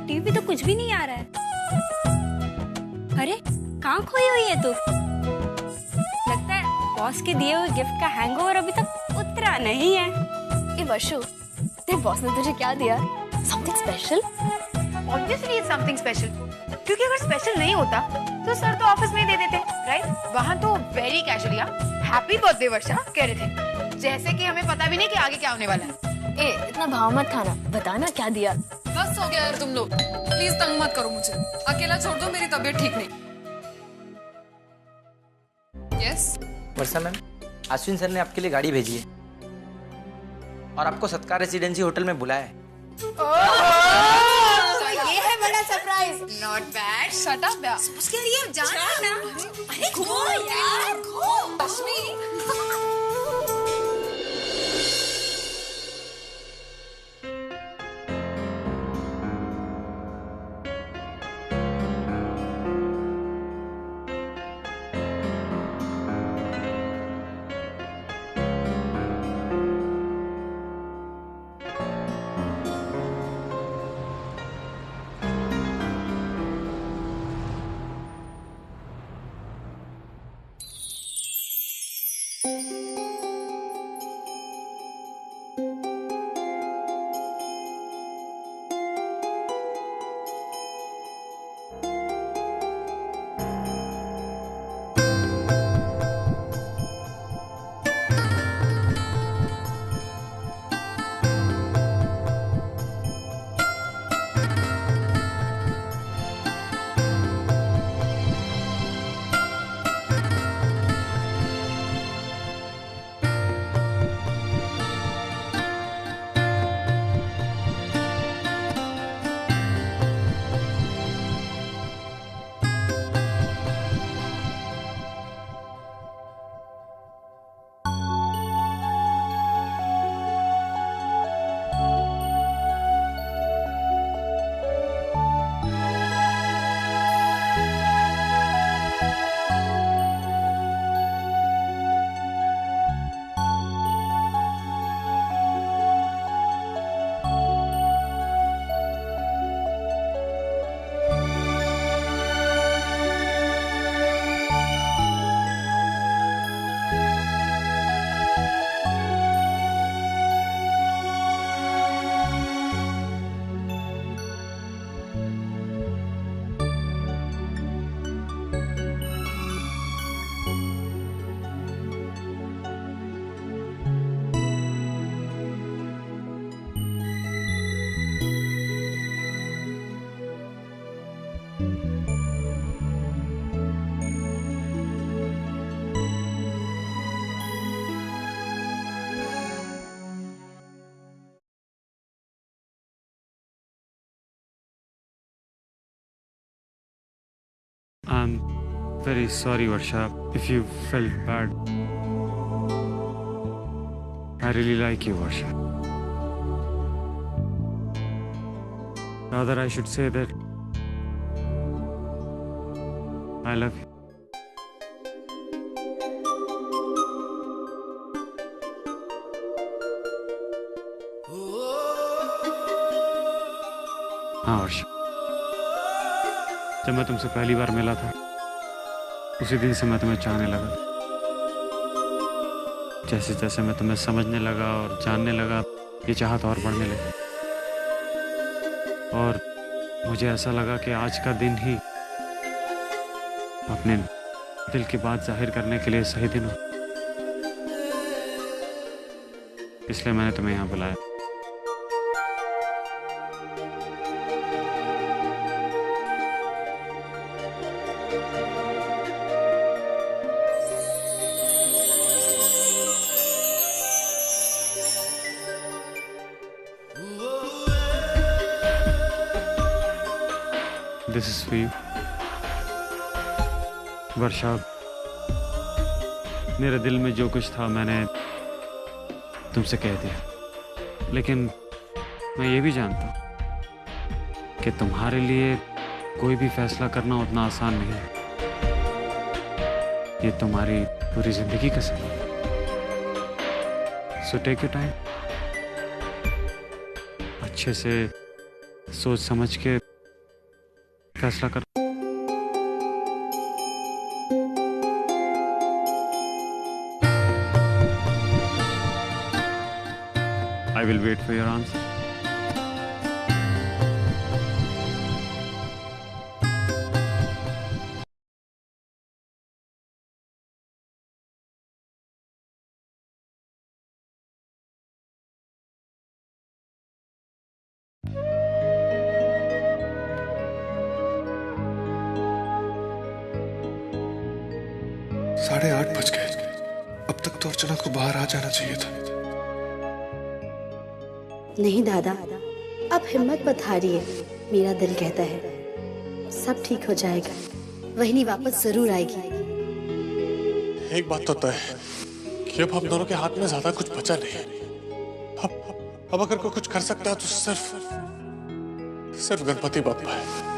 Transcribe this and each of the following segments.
TV तो कुछ भी नहीं आ रहा है। अरे कहाँ खोई हुई है तू? लगता है बॉस के दिए हुए गिफ्ट का हैंगओवर अभी तक उतरा नहीं है। ए वर्षु, तेरे बॉस ने तुझे क्या दिया? Something special? Obviously it's something special, क्योंकि अगर स्पेशल नहीं होता तो सर तो ऑफिस में ही दे देते, राइट? वहाँ तो वेरी कैजुअली हैप्पी बर्थडे वर्षा कह रहे थे, जैसे कि हमें पता भी नहीं कि आगे क्या होने वाला है। ए इतना भाव मत खाना, बताना क्या दिया? बस हो गया यार तुम लोग, प्लीज तंग मत करो मुझे, अकेला छोड़ दो, मेरी तबीयत ठीक नहीं। यस वर्षा मैम, अश्विन सर ने आपके लिए गाड़ी भेजी है और आपको सत्कार रेसिडेंसी होटल में बुलाया है। ये है बड़ा surprise. Not bad. Shut up यार, उसके लिए जाना ना। अरे घूमो यार, घूमो। रश्मि I'm very sorry, Varsha, if you felt bad. I really like you, Varsha. Rather, I should say that I love you. हाँ वर्षा, जब मैं तुमसे पहली बार मिला था उसी दिन से मैं तुम्हें चाहने लगा। जैसे जैसे मैं तुम्हें समझने लगा और जानने लगा, ये चाहत और बढ़ने लगी और मुझे ऐसा लगा कि आज का दिन ही अपने दिल की बात जाहिर करने के लिए सही दिन हो। इसलिए मैंने तुम्हें यहाँ बुलाया। This is for you. वर्षा, मेरे दिल में जो कुछ था मैंने तुमसे कह दिया, लेकिन मैं ये भी जानता हूँ कि तुम्हारे लिए कोई भी फैसला करना उतना आसान नहीं है। ये तुम्हारी पूरी जिंदगी का सवाल है। So take your time. अच्छे से सोच समझ के फैसला कर। I will wait for your answer. साढ़े 8 बज गए। अब तक तो अर्चना को बाहर आ जाना चाहिए था। नहीं दादा, अब हिम्मत मत हारिए। मेरा दिल कहता है सब ठीक हो जाएगा, वही वापस जरूर आएगी। एक बात तो तय है कि अब हम दोनों के हाथ में ज्यादा कुछ बचा नहीं। अब अगर कोई कुछ कर सकता है तो सिर्फ गणपति बाप्पा है।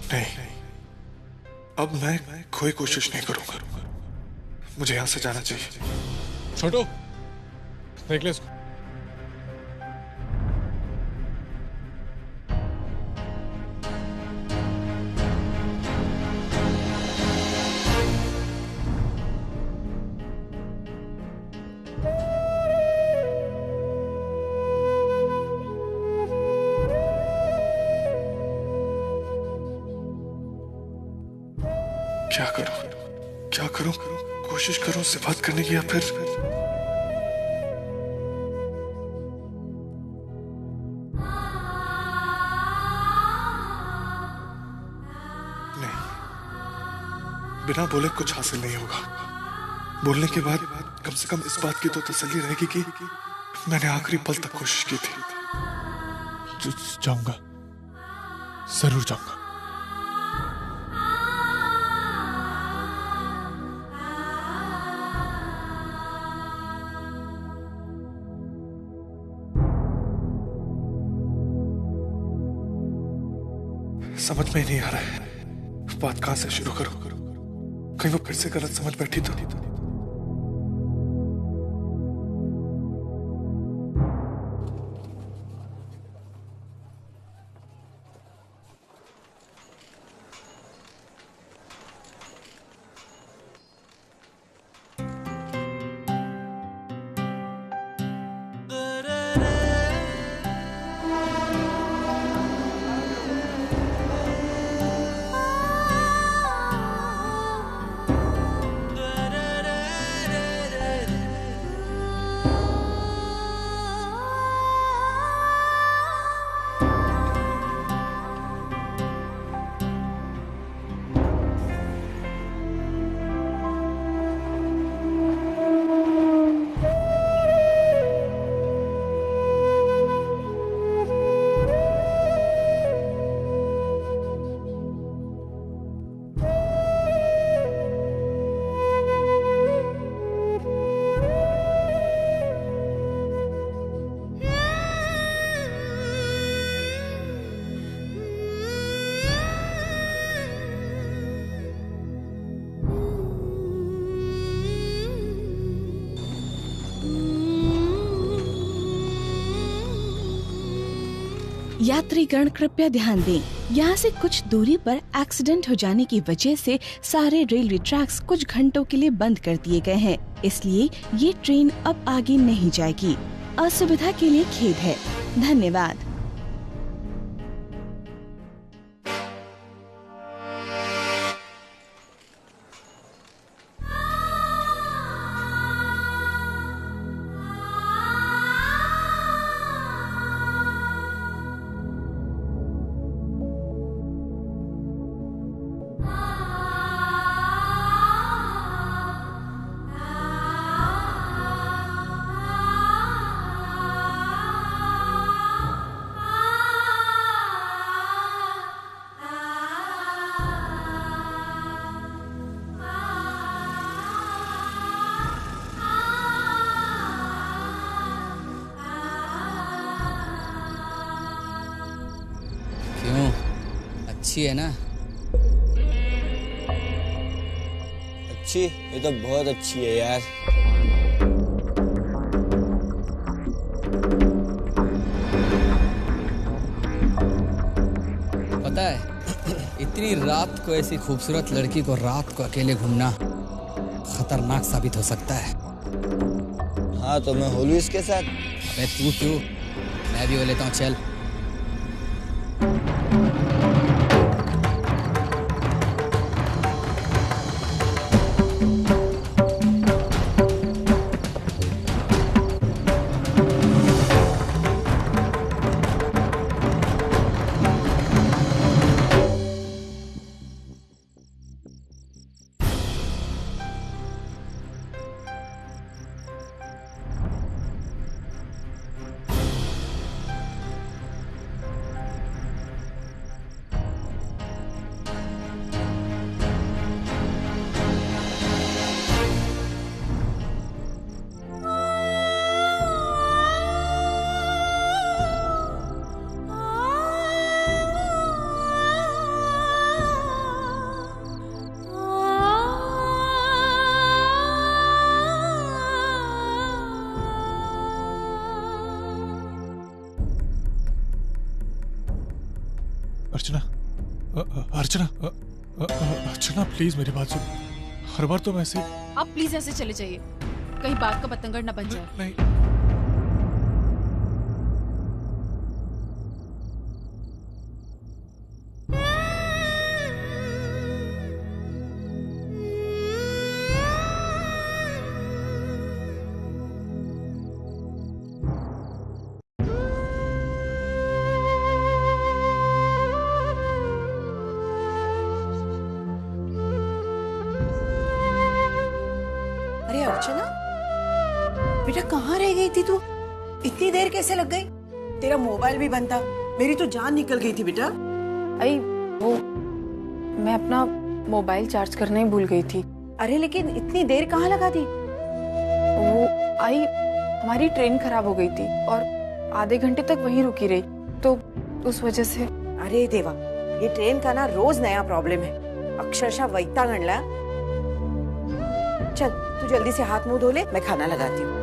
नहीं, अब मैं कोई कोशिश नहीं करूंगा। मुझे यहां से जाना चाहिए। छोटू, देख ले इसको। क्या करूं? कोशिश करूं उससे बात करने की या फिर नहीं, बिना बोले कुछ हासिल नहीं होगा। बोलने के बाद कम से कम इस बात की तो तसल्ली रहेगी कि मैंने आखिरी पल तक कोशिश की थी। जाऊंगा, जरूर जाऊंगा। समझ में ही नहीं आ रहा है बात कहां से शुरू करूं। कहीं वो फिर से गलत समझ बैठी तो नहीं। यात्रीगण कृपया ध्यान दें, यहाँ से कुछ दूरी पर एक्सीडेंट हो जाने की वजह से सारे रेलवे ट्रैक्स कुछ घंटों के लिए बंद कर दिए गए हैं। इसलिए ये ट्रेन अब आगे नहीं जाएगी। असुविधा के लिए खेद है। धन्यवाद। अच्छी है ना? अच्छी? ये तो बहुत अच्छी है यार। है इतनी रात को ऐसी खूबसूरत लड़की को रात को अकेले घूमना खतरनाक साबित हो सकता है। हाँ तो मैं होलू इसके साथ। अबे तू क्यों, मैं भी हो लेता हूँ, चल। अर्चना, अर्चना, अर्चना प्लीज मेरी बात सुन। हर बार तुम ऐसे। आप प्लीज ऐसे चले जाइए, कहीं बात का बतंगड़ न बन जाए। नहीं। अर्चना बेटा कहाँ रह गई थी तू? इतनी देर कैसे लग गई? तेरा मोबाइल भी बंद था, मेरी तो जान निकल गई थी बेटा। आई वो मैं अपना मोबाइल चार्ज करना ही भूल गई थी। अरे लेकिन इतनी देर कहाँ लगा दी? वो आई हमारी ट्रेन खराब हो गई थी और आधे घंटे तक वहीं रुकी रही, तो उस वजह से। अरे देवा, ये ट्रेन का ना रोज नया प्रॉब्लम है, अक्षरशः वैताग आणला। चल तू जल्दी से हाथ मुंह धो ले, मैं खाना लगाती हूँ।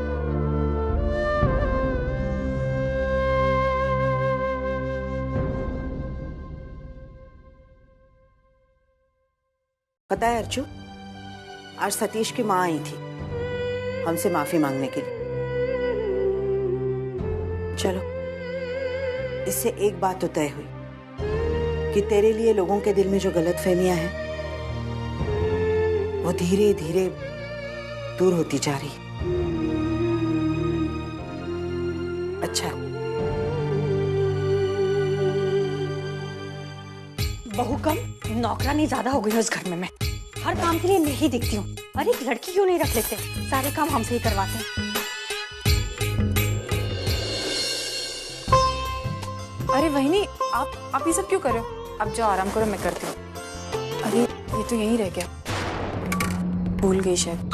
पता है अर्चू, आज सतीश की माँ आई थी हमसे माफी मांगने के लिए। चलो, इससे एक बात तो तय हुई कि तेरे लिए लोगों के दिल में जो गलतफहमियां हैं वो धीरे धीरे दूर होती जा रही है। अच्छा, बहू कम नौकरानी ज्यादा हो गई है इस घर में। मैं हर काम के लिए मैं ही दिखती हूँ। अरे एक लड़की क्यों नहीं रख लेते? सारे काम हमसे ही करवाते हैं। अरे वहीनी, आप ये सब क्यों कर रहे हो? अब जाओ आराम करो, मैं करती हूँ। अरे ये तो यहीं रह गया, भूल गई शायद।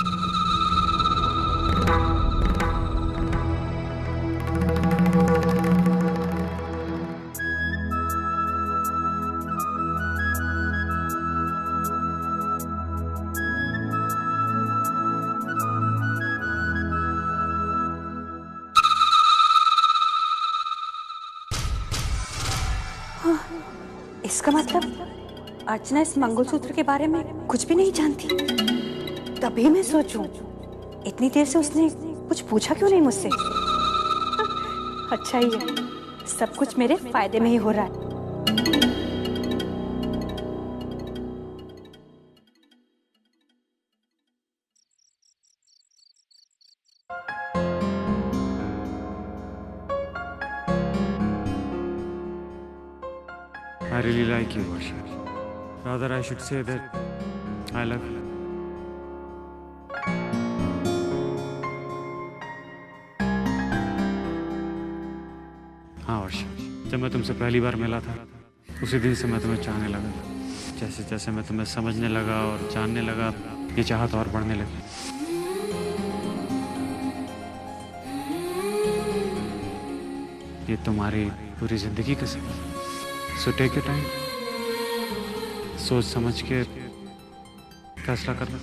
इसका मतलब अर्चना इस मंगलसूत्र के बारे में कुछ भी नहीं जानती। तभी मैं सोचूं, इतनी देर से उसने कुछ पूछा क्यों नहीं मुझसे? अच्छा ही है, सब कुछ मेरे फायदे में ही हो रहा है। I really like you, Varsha. Rather, I should say that I love you. हाँ वर्षा, जब मैं तुमसे पहली बार मिला था उसी दिन से मैं तुम्हें चाहने लगा। जैसे जैसे मैं तुम्हें समझने लगा और जानने लगा, ये चाहत और बढ़ने लगी। ये तुम्हारी पूरी जिंदगी का सफर। सो टेक योर टाइम, सोच समझ के फैसला करना।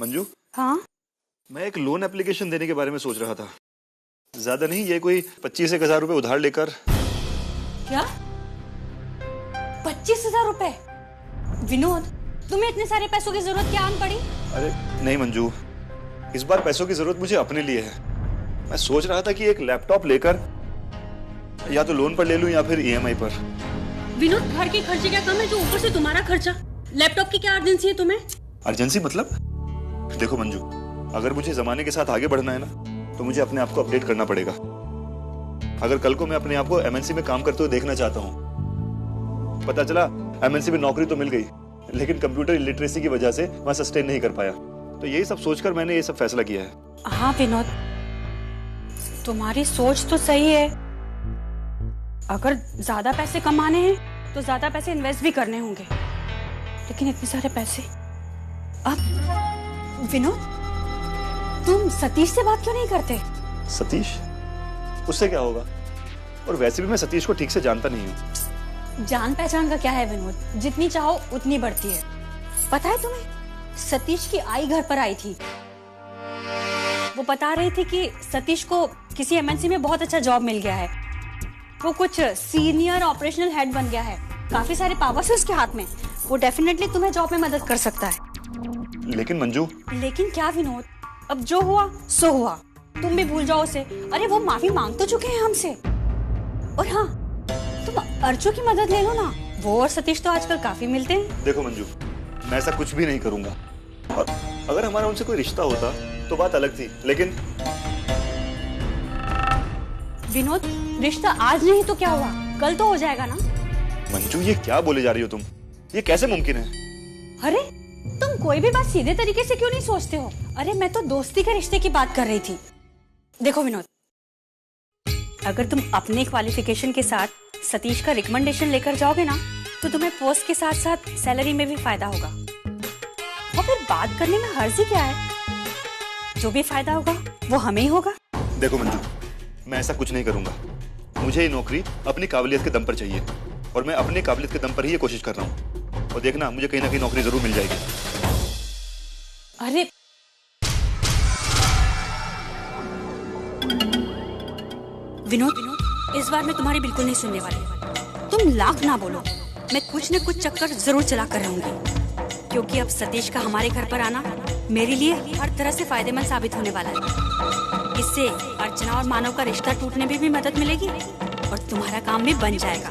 मंजू, हाँ मैं एक लोन एप्लीकेशन देने के बारे में सोच रहा था। ज्यादा नहीं, ये कोई 25,000 रुपए उधार लेकर। क्या 25,000 रुपए? विनोद, तुम्हें इतने सारे पैसों की जरूरत क्या आन पड़ी? अरे नहीं मंजू, इस बार पैसों की जरूरत मुझे अपने लिए है। मैं सोच रहा था कि एक लैपटॉप लेकर या तो लोन पर ले लूं या फिर ईएमआई पर। विनोद, घर के खर्चे क्या कम है तो ऊपर से तुम्हारा खर्चा। लैपटॉप की क्या अर्जेंसी है तुम्हें? अर्जेंसी मतलब? देखो मंजू, अगर मुझे जमाने के साथ आगे बढ़ना है ना, तो मुझे अपने आप को अपडेट करना पड़ेगा। अगर कल को मैं अपने आप को एमएनसी में काम करते हुए देखना चाहता हूँ, पता चला एमएनसी में नौकरी तो मिल गई, लेकिन कंप्यूटर इलिटरेसी की वजह से वहां सस्टेन नहीं कर पाया, तो यही सब सोचकर मैंने ये सब फैसला किया है। हाँ विनोद, तुम्हारी सोच तो सही है। अगर ज्यादा पैसे कमाने हैं तो ज्यादा पैसे इन्वेस्ट भी करने होंगे, लेकिन इतने सारे पैसे अब। विनोद, तुम सतीश से बात क्यों नहीं करते? सतीश? उससे क्या होगा? और वैसे भी मैं सतीश को ठीक से जानता नहीं हूँ। जान पहचान का क्या है विनोद, जितनी चाहो उतनी बढ़ती है। पता है तुम्हें, सतीश की आई घर पर आई थी। वो बता रही थी कि सतीश को किसी एमएनसी में बहुत अच्छा जॉब मिल गया है। वो कुछ सीनियर ऑपरेशनल हेड बन गया है, काफी सारे पावर्स है उसके हाथ में। वो डेफिनेटली तुम्हें जॉब में मदद कर सकता है। लेकिन मंजू। लेकिन क्या विनोद, अब जो हुआ सो हुआ, तुम भी भूल जाओ उसे। अरे वो माफी मांग तो चुके हैं हमसे। और हाँ, तुम अर्चो की मदद ले लो ना, वो और सतीश तो आजकल काफी मिलते हैं। देखो मंजू, मैं ऐसा कुछ भी नहीं करूंगा, और अगर हमारा उनसे कोई रिश्ता होता तो बात अलग थी, लेकिन विनोद, रिश्ता आज नहीं तो क्या हुआ, कल तो हो जाएगा ना। मंजू, ये क्या बोले जा रही हो तुम? ये कैसे मुमकिन है? अरे तुम कोई भी बात सीधे तरीके से क्यों नहीं सोचते हो? अरे मैं तो दोस्ती के रिश्ते की बात कर रही थी। देखो विनोद, अगर तुम अपने क्वालिफिकेशन के साथ सतीश का रिकमेंडेशन लेकर जाओगे ना, तो तुम्हें पोस्ट के साथ साथ सैलरी में भी फायदा होगा। और फिर बात करने में हर्ज ही क्या है? जो भी फायदा होगा वो हमें ही होगा। देखो मंजू, मैं ऐसा कुछ नहीं करूंगा। मुझे ये नौकरी अपनी काबिलियत के दम पर चाहिए, और मैं अपनी काबिलियत के दम पर ही ये कोशिश कर रहा हूँ। और देखना, मुझे कहीं ना कहीं नौकरी जरूर मिल जाएगी। अरे विनोद, इस बार मैं तुम्हारी बिल्कुल नहीं सुनने वाली। तुम लाख ना बोलो, मैं कुछ न कुछ चक्कर जरूर चला कर रहूंगी, क्योंकि अब सतीश का हमारे घर पर आना मेरे लिए हर तरह से फायदेमंद साबित होने वाला है। इससे अर्चना और मानव का रिश्ता टूटने में भी मदद मिलेगी और तुम्हारा काम भी बन जाएगा।